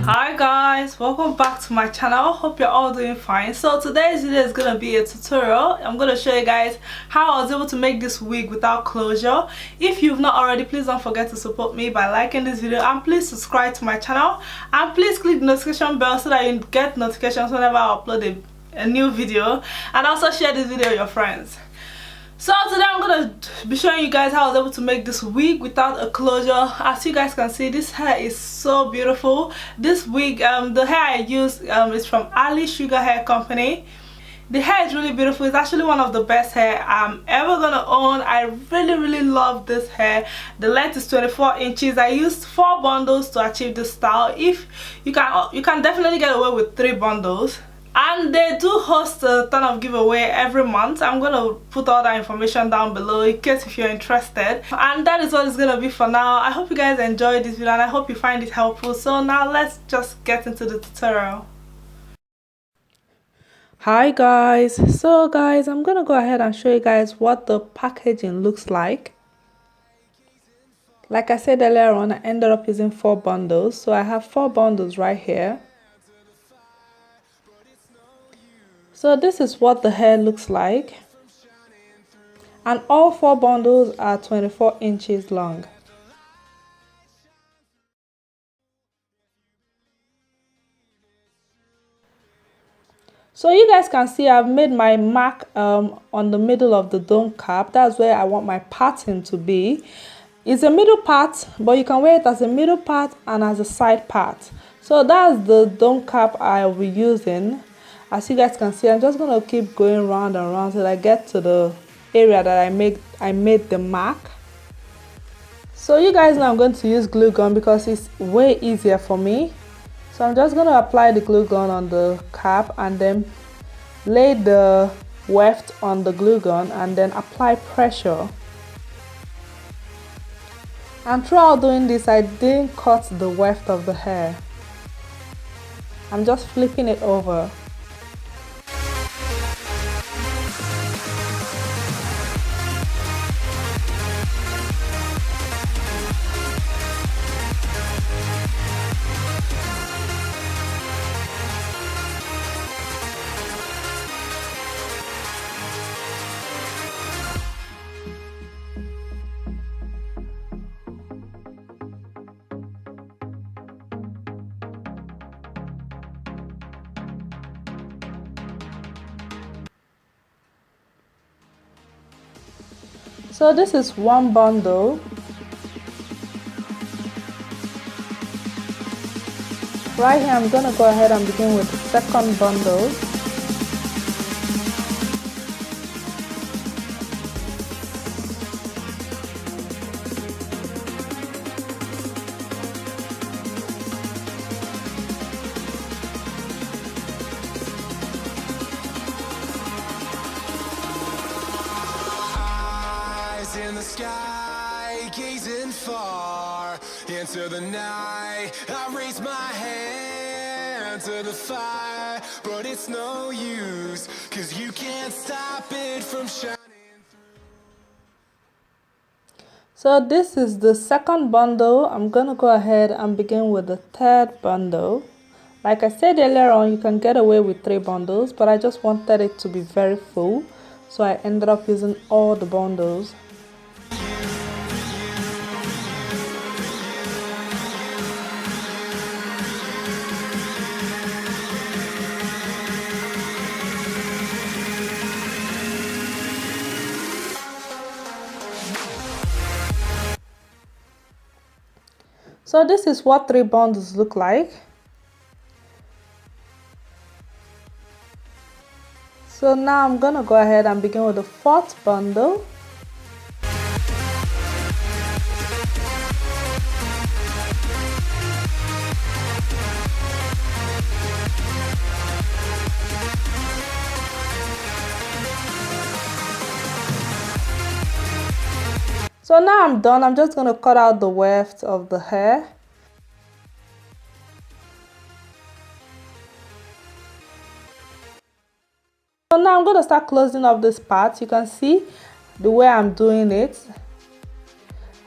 Hi guys, welcome back to my channel. Hope you're all doing fine. So today's video is gonna be a tutorial. I'm gonna show you guys how I was able to make this wig without closure. If you've not already, please don't forget to support me by liking this video, and please subscribe to my channel, and please click the notification bell so that you get notifications whenever I upload a new video, and also share this video with your friends. So today I'm gonna be showing you guys how I was able to make this wig without a closure. As you guys can see, this hair is so beautiful. This wig, the hair I use is from Ali Sugar Hair Company. The hair is really beautiful. It's actually one of the best hair I'm ever gonna own. I really love this hair. The length is 24 inches. I used 4 bundles to achieve this style. If you can definitely get away with 3 bundles. And they do host a ton of giveaway every month. I'm gonna put all that information down below in case if you're interested. And that is what it's gonna be for now. I hope you guys enjoyed this video and I hope you find it helpful. So now let's just get into the tutorial. Hi guys, so guys, I'm gonna go ahead and show you guys what the packaging looks like. Like I said earlier on, I ended up using 4 bundles, so I have 4 bundles right here. So this is what the hair looks like, and all 4 bundles are 24 inches long. So you guys can see I've made my mark on the middle of the dome cap. That's where I want my pattern to be. It's a middle part, but you can wear it as a middle part and as a side part. So that's the dome cap I will be using. As you guys can see, I'm just gonna keep going round and round till I get to the area that I made the mark. So you guys know I'm going to use glue gun because it's way easier for me. So I'm just gonna apply the glue gun on the cap and then lay the weft on the glue gun and then apply pressure. And throughout doing this, I didn't cut the weft of the hair. I'm just flipping it over. So this is 1 bundle. Right here I'm gonna go ahead and begin with the second bundle. In the sky, gazing far into the night, I raise my hand to the fire, but it's no use, 'cause you can't stop it from shining through. So this is the second bundle. I'm gonna go ahead and begin with the third bundle. Like I said earlier on, you can get away with 3 bundles, but I just wanted it to be very full, so I ended up using all the bundles. So this is what 3 bundles look like. So now I'm gonna go ahead and begin with the 4th bundle. So now I'm done. I'm just going to cut out the weft of the hair. So now I'm going to start closing up this part. You can see the way I'm doing it.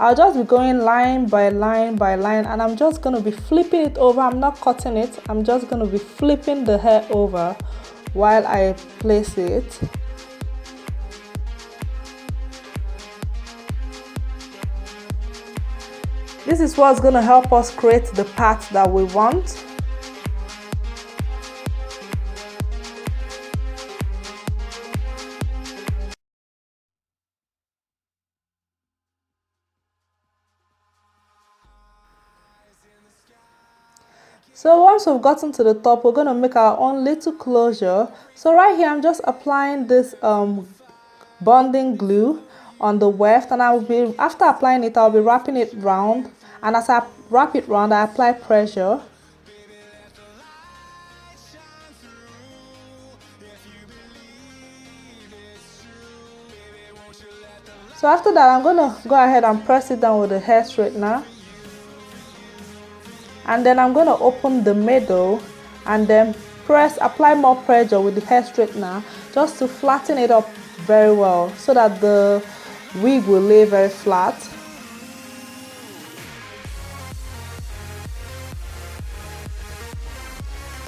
I'll just be going line by line by line, and I'm just going to be flipping it over. I'm not cutting it. I'm just going to be flipping the hair over while I place it. This is what's going to help us create the part that we want. So once we've gotten to the top, we're going to make our own little closure. So right here, I'm just applying this bonding glue on the weft, and after applying it, I'll be wrapping it round, and as I wrap it round, I apply pressure. So after that, I'm going to go ahead and press it down with the hair straightener. And then I'm going to open the middle and then apply more pressure with the hair straightener just to flatten it up very well so that the wig will lay very flat.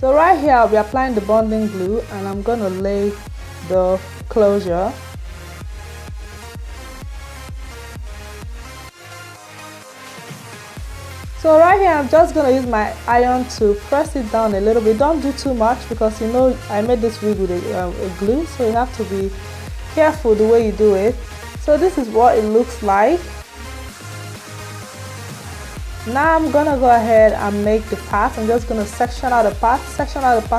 So right here I'll be applying the bonding glue, and I'm going to lay the closure. So right here, I'm just going to use my iron to press it down a little bit. Don't do too much because you know I made this wig with a glue, so you have to be careful the way you do it. So this is what it looks like. Now I'm going to go ahead and make the part. I'm just going to section out the part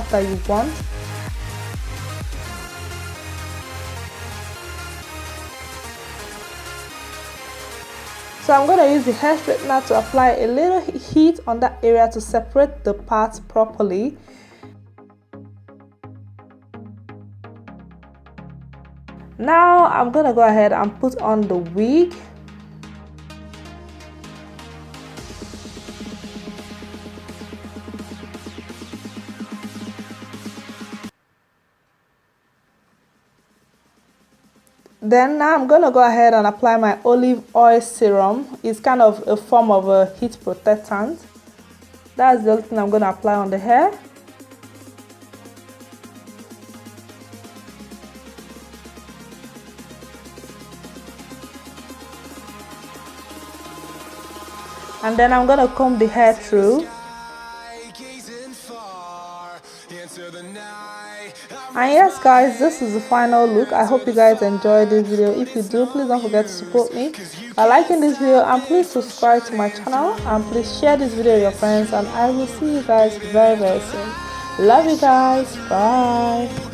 that you want. So I'm going to use the hair straightener to apply a little heat on that area to separate the parts properly. Now I'm going to go ahead and put on the wig. Then now I'm going to go ahead and apply my olive oil serum. It's kind of a form of a heat protectant. That's the other thing I'm going to apply on the hair. And then I'm going to comb the hair through. And yes guys, this is the final look. I hope you guys enjoyed this video. If you do, please don't forget to support me by liking this video, and please subscribe to my channel, and please share this video with your friends, and I will see you guys very soon. Love you guys. Bye.